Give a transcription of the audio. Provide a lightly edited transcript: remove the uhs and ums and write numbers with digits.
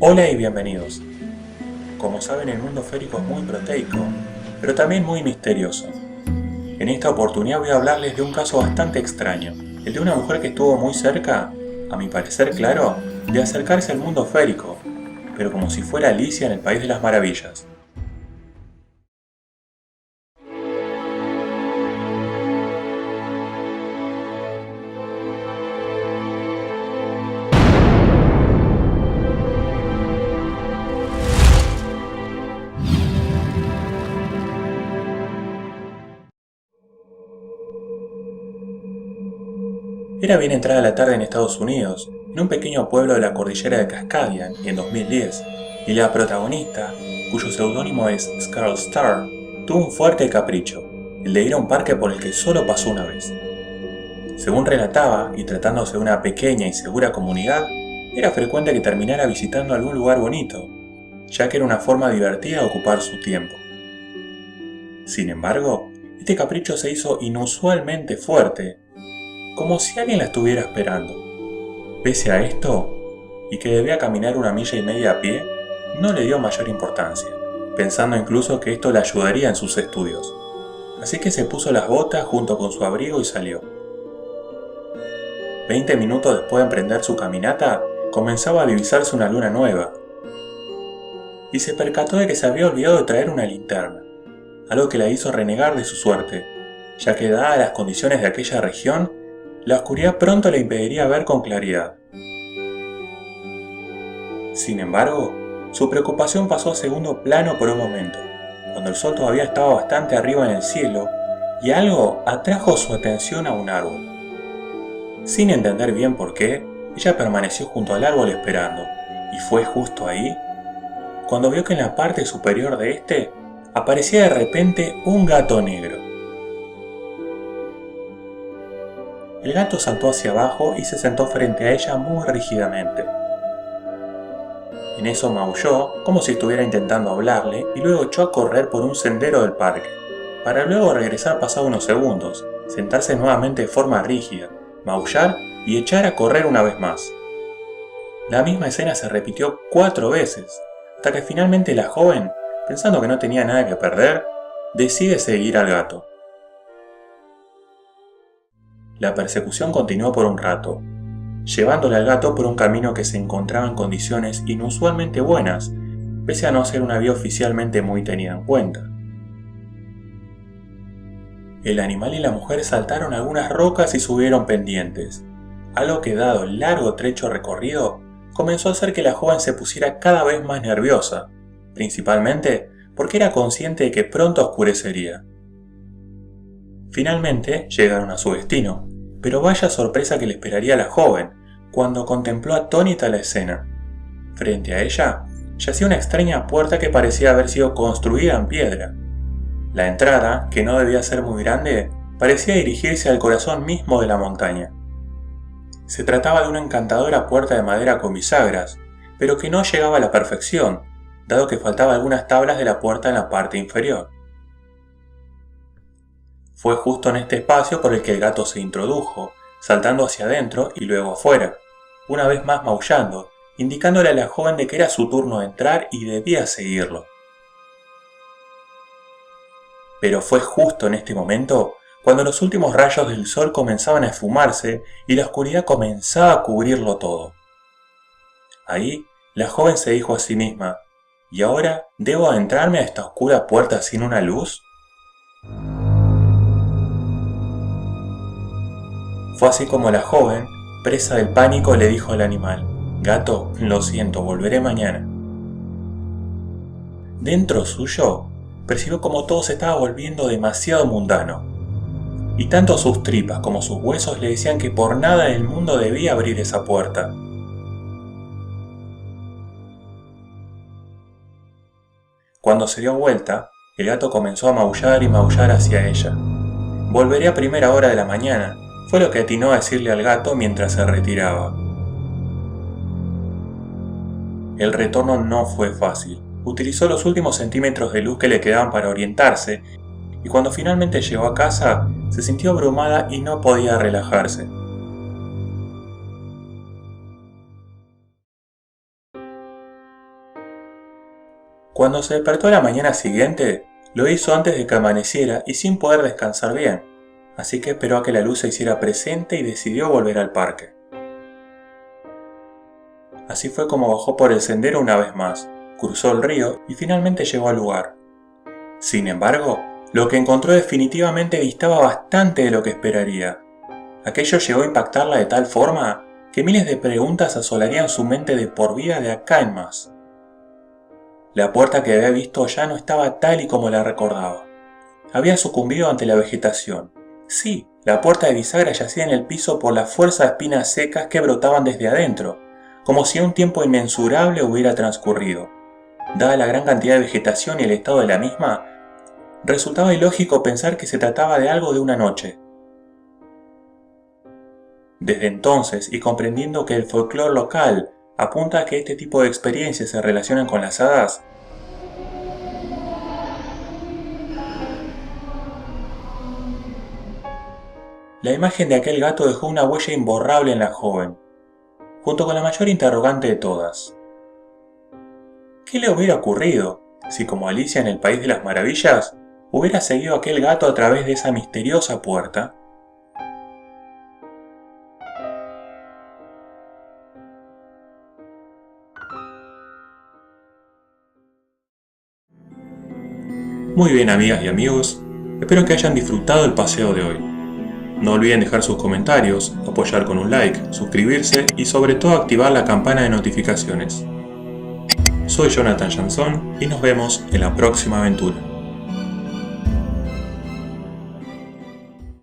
Hola y bienvenidos. Como saben, el mundo férico es muy proteico, pero también muy misterioso. En esta oportunidad voy a hablarles de un caso bastante extraño, el de una mujer que estuvo muy cerca, a mi parecer claro, de acercarse al mundo férico, pero como si fuera Alicia en el País de las Maravillas. Era bien entrada la tarde en Estados Unidos, en un pequeño pueblo de la cordillera de Cascadian, en 2010, y la protagonista, cuyo seudónimo es Scarlet Star, tuvo un fuerte capricho, el de ir a un parque por el que solo pasó una vez. Según relataba, y tratándose de una pequeña y segura comunidad, era frecuente que terminara visitando algún lugar bonito, ya que era una forma divertida de ocupar su tiempo. Sin embargo, este capricho se hizo inusualmente fuerte, como si alguien la estuviera esperando. Pese a esto, y que debía caminar 1,5 millas a pie, no le dio mayor importancia, pensando incluso que esto le ayudaría en sus estudios. Así que se puso las botas junto con su abrigo y salió. 20 minutos después de emprender su caminata, comenzaba a divisarse una luna nueva, y se percató de que se había olvidado de traer una linterna, algo que la hizo renegar de su suerte, ya que dadas las condiciones de aquella región, la oscuridad pronto le impediría ver con claridad. Sin embargo, su preocupación pasó a segundo plano por un momento, cuando el sol todavía estaba bastante arriba en el cielo y algo atrajo su atención a un árbol. Sin entender bien por qué, ella permaneció junto al árbol esperando, y fue justo ahí cuando vio que en la parte superior de este aparecía de repente un gato negro. El gato saltó hacia abajo y se sentó frente a ella muy rígidamente. En eso maulló, como si estuviera intentando hablarle, y luego echó a correr por un sendero del parque, para luego regresar pasado unos segundos, sentarse nuevamente de forma rígida, maullar y echar a correr una vez más. La misma escena se repitió 4 veces, hasta que finalmente la joven, pensando que no tenía nada que perder, decide seguir al gato. La persecución continuó por un rato, llevándole al gato por un camino que se encontraba en condiciones inusualmente buenas, pese a no ser una vía oficialmente muy tenida en cuenta. El animal y la mujer saltaron algunas rocas y subieron pendientes, algo que dado el largo trecho recorrido, comenzó a hacer que la joven se pusiera cada vez más nerviosa, principalmente porque era consciente de que pronto oscurecería. Finalmente llegaron a su destino, pero vaya sorpresa que le esperaría a la joven cuando contempló atónita la escena. Frente a ella yacía una extraña puerta que parecía haber sido construida en piedra. La entrada, que no debía ser muy grande, parecía dirigirse al corazón mismo de la montaña. Se trataba de una encantadora puerta de madera con bisagras, pero que no llegaba a la perfección, dado que faltaban algunas tablas de la puerta en la parte inferior. Fue justo en este espacio por el que el gato se introdujo, saltando hacia adentro y luego afuera, una vez más maullando, indicándole a la joven de que era su turno de entrar y debía seguirlo. Pero fue justo en este momento cuando los últimos rayos del sol comenzaban a esfumarse y la oscuridad comenzaba a cubrirlo todo. Ahí, la joven se dijo a sí misma, ¿y ahora debo adentrarme a esta oscura puerta sin una luz? Fue así como la joven, presa del pánico, le dijo al animal, «Gato, lo siento, volveré mañana». Dentro suyo, percibió como todo se estaba volviendo demasiado mundano, y tanto sus tripas como sus huesos le decían que por nada en el mundo debía abrir esa puerta. Cuando se dio vuelta, el gato comenzó a maullar y maullar hacia ella. «Volveré a primera hora de la mañana», fue lo que atinó a decirle al gato mientras se retiraba. El retorno no fue fácil. Utilizó los últimos centímetros de luz que le quedaban para orientarse, y cuando finalmente llegó a casa, se sintió abrumada y no podía relajarse. Cuando se despertó a la mañana siguiente, lo hizo antes de que amaneciera y sin poder descansar bien, así que esperó a que la luz se hiciera presente y decidió volver al parque. Así fue como bajó por el sendero una vez más, cruzó el río y finalmente llegó al lugar. Sin embargo, lo que encontró definitivamente distaba bastante de lo que esperaría. Aquello llegó a impactarla de tal forma que miles de preguntas asolarían su mente de por vida de acá en más. La puerta que había visto ya no estaba tal y como la recordaba. Había sucumbido ante la vegetación. Sí, la puerta de bisagra yacía en el piso por la fuerza de espinas secas que brotaban desde adentro, como si un tiempo inmensurable hubiera transcurrido. Dada la gran cantidad de vegetación y el estado de la misma, resultaba ilógico pensar que se trataba de algo de una noche. Desde entonces, y comprendiendo que el folclore local apunta a que este tipo de experiencias se relacionan con las hadas, la imagen de aquel gato dejó una huella imborrable en la joven, junto con la mayor interrogante de todas. ¿Qué le hubiera ocurrido si, como Alicia en el País de las Maravillas, hubiera seguido a aquel gato a través de esa misteriosa puerta? Muy bien, amigas y amigos, espero que hayan disfrutado el paseo de hoy. No olviden dejar sus comentarios, apoyar con un like, suscribirse y sobre todo activar la campana de notificaciones. Soy Jonathan Jansson y nos vemos en la próxima aventura.